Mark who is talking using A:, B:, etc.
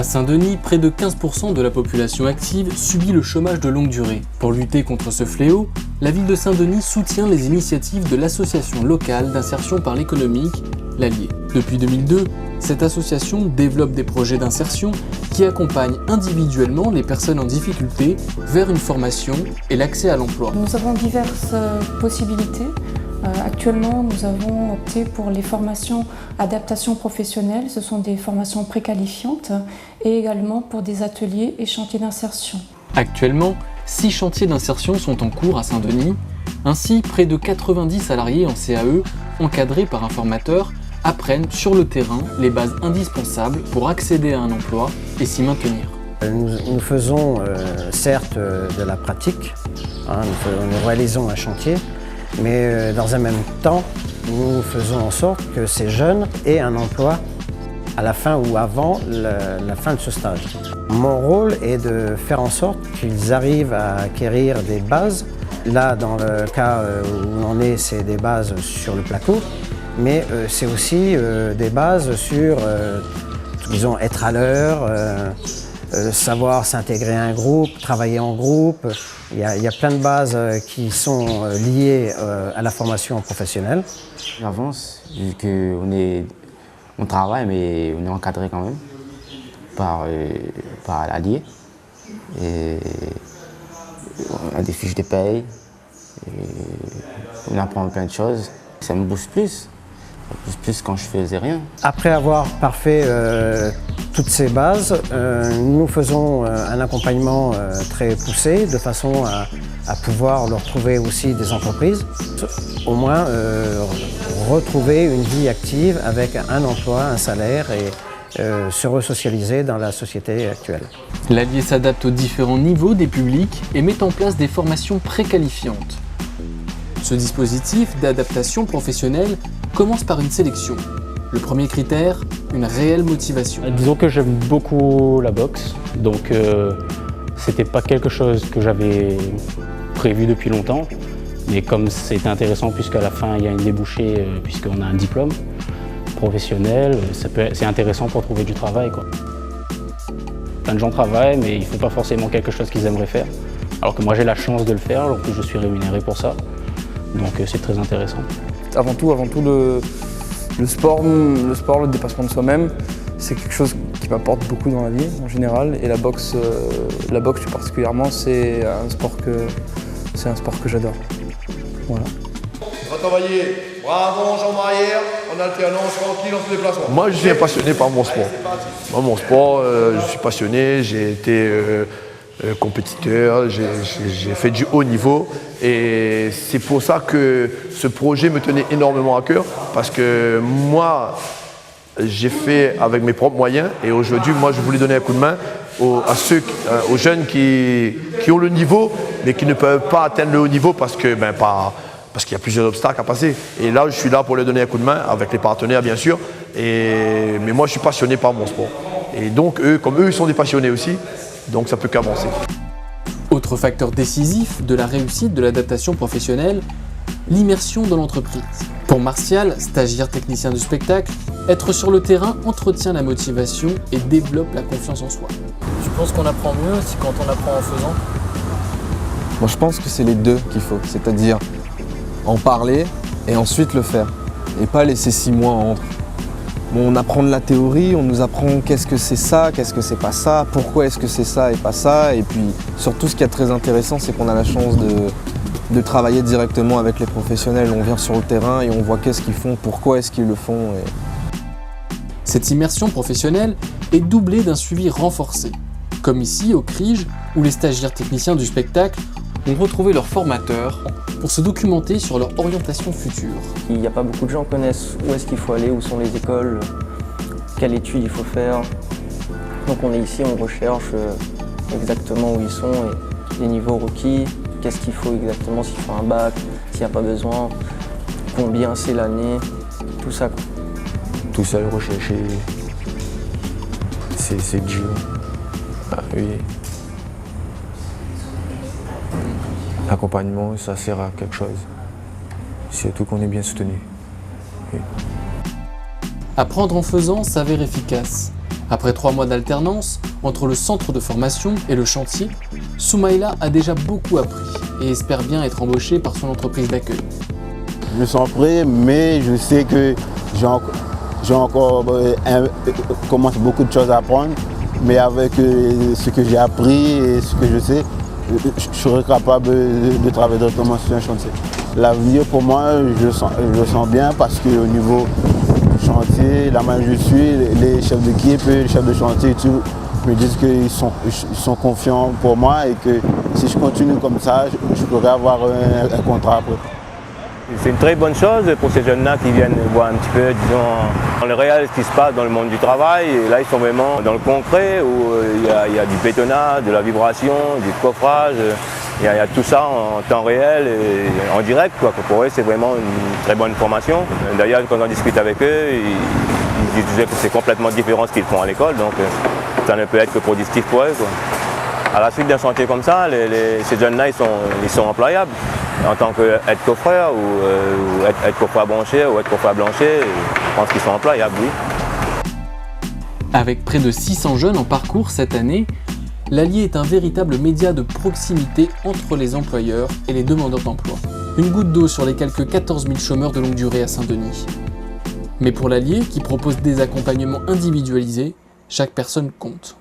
A: À Saint-Denis, près de 15% de la population active subit le chômage de longue durée. Pour lutter contre ce fléau, la ville de Saint-Denis soutient les initiatives de l'association locale d'insertion par l'économique, l'Allier. Depuis 2002, cette association développe des projets d'insertion qui accompagnent individuellement les personnes en difficulté vers une formation et l'accès à l'emploi.
B: Nous avons diverses possibilités. Actuellement, nous avons opté pour les formations adaptation professionnelle. Ce sont des formations préqualifiantes et également pour des ateliers et chantiers d'insertion.
A: Actuellement, 6 chantiers d'insertion sont en cours à Saint-Denis. Ainsi, près de 90 salariés en CAE, encadrés par un formateur, apprennent sur le terrain les bases indispensables pour accéder à un emploi et s'y maintenir.
C: Nous faisons certes de la pratique, nous réalisons un chantier, mais dans un même temps, nous faisons en sorte que ces jeunes aient un emploi à la fin ou avant la fin de ce stage. Mon rôle est de faire en sorte qu'ils arrivent à acquérir des bases. Là, dans le cas où on est, c'est des bases sur le plateau, mais c'est aussi des bases sur, disons, être à l'heure, savoir s'intégrer à un groupe, travailler en groupe. Il y a plein de bases qui sont liées à la formation professionnelle.
D: J'avance, vu qu'on travaille, mais on est encadré quand même par l'Allier. Et on a des fiches de paye, et on apprend plein de choses. Ça me booste plus. Plus quand je faisais rien. Après
C: avoir parfait toutes ces bases, nous faisons un accompagnement très poussé de façon à pouvoir leur trouver aussi des entreprises, au moins retrouver une vie active avec un emploi, un salaire et se resocialiser dans la société actuelle.
A: L'Allier s'adapte aux différents niveaux des publics et met en place des formations préqualifiantes. Ce dispositif d'adaptation professionnelle commence par une sélection. Le premier critère, une réelle motivation.
E: Disons que j'aime beaucoup la boxe, donc c'était pas quelque chose que j'avais prévu depuis longtemps, mais comme c'était intéressant puisqu'à la fin il y a une débouchée, puisqu'on a un diplôme professionnel, c'est intéressant pour trouver du travail, quoi. Plein de gens travaillent, mais ils font pas forcément quelque chose qu'ils aimeraient faire, alors que moi j'ai la chance de le faire, en plus je suis rémunéré pour ça, donc c'est très intéressant.
F: Avant tout le sport, le dépassement de soi-même, c'est quelque chose qui m'apporte beaucoup dans la vie en général. Et la boxe plus particulièrement, c'est un sport que j'adore. Voilà.
G: On va travailler bras avant, jambes arrière, en alternance, tranquille, en se déplacement.
H: Moi, je suis passionné par mon sport. Moi, mon sport, je suis passionné, j'ai été compétiteur, j'ai fait du haut niveau et c'est pour ça que ce projet me tenait énormément à cœur parce que moi j'ai fait avec mes propres moyens et aujourd'hui moi je voulais donner un coup de main aux jeunes qui ont le niveau mais qui ne peuvent pas atteindre le haut niveau parce qu'il y a plusieurs obstacles à passer et là je suis là pour leur donner un coup de main avec les partenaires bien sûr mais moi je suis passionné par mon sport et donc comme eux ils sont des passionnés aussi. Donc ça peut qu'avancer.
A: Autre facteur décisif de la réussite de l'adaptation professionnelle, l'immersion dans l'entreprise. Pour Martial, stagiaire technicien du spectacle, être sur le terrain entretient la motivation et développe la confiance en soi.
I: Tu penses qu'on apprend mieux aussi quand on apprend en faisant?
J: Moi je pense que c'est les deux qu'il faut, c'est-à-dire en parler et ensuite le faire. Et pas laisser 6 mois entre. Bon, on apprend de la théorie, on nous apprend qu'est-ce que c'est ça, qu'est-ce que c'est pas ça, pourquoi est-ce que c'est ça et pas ça. Et puis surtout ce qui est très intéressant, c'est qu'on a la chance de travailler directement avec les professionnels. On vient sur le terrain et on voit qu'est-ce qu'ils font, pourquoi est-ce qu'ils le font.
A: Cette immersion professionnelle est doublée d'un suivi renforcé. Comme ici au CRIJ, où les stagiaires techniciens du spectacle ont retrouvé leur formateur pour se documenter sur leur orientation future.
I: Il n'y a pas beaucoup de gens qui connaissent où est-ce qu'il faut aller, où sont les écoles, quelle étude il faut faire. Donc on est ici, on recherche exactement où ils sont, et les niveaux requis, qu'est-ce qu'il faut exactement, s'il faut un bac, s'il n'y a pas besoin, combien c'est l'année, tout ça.
D: Tout seul rechercher, c'est dur. Ah, oui. L'accompagnement, ça sert à quelque chose. Surtout qu'on est bien soutenu. Oui.
A: Apprendre en faisant s'avère efficace. Après 3 mois d'alternance, entre le centre de formation et le chantier, Soumaïla a déjà beaucoup appris et espère bien être embauché par son entreprise d'accueil.
K: Je sens prêt, mais je sais que j'ai encore commencé beaucoup de choses à apprendre, mais avec ce que j'ai appris et ce que je sais, je serai capable de travailler directement sur un chantier. L'avenir pour moi, je le sens bien parce qu'au niveau du chantier, la manière que je suis, les chefs d'équipe, les chefs de chantier, tout, me disent qu'ils sont confiants pour moi et que si je continue comme ça, je pourrais avoir un contrat après.
L: C'est une très bonne chose pour ces jeunes-là qui viennent voir un petit peu, disons, dans le réel ce qui se passe dans le monde du travail. Et là, ils sont vraiment dans le concret où il y a du bétonnage, de la vibration, du coffrage. Il y a tout ça en temps réel et en direct, quoi. Pour eux, c'est vraiment une très bonne formation. D'ailleurs, quand on discute avec eux, ils disaient que c'est complètement différent de ce qu'ils font à l'école. Donc, ça ne peut être que positif pour eux, quoi. À la suite d'un chantier comme ça, ces jeunes-là, ils sont employables. En tant qu'aide coffreur ou aide coffreur branché ou aide coffreur blanché, je pense qu'ils sont employables, oui.
A: Avec près de 600 jeunes en parcours cette année, l'Allier est un véritable média de proximité entre les employeurs et les demandeurs d'emploi. Une goutte d'eau sur les quelques 14 000 chômeurs de longue durée à Saint-Denis. Mais pour l'Allier, qui propose des accompagnements individualisés, chaque personne compte.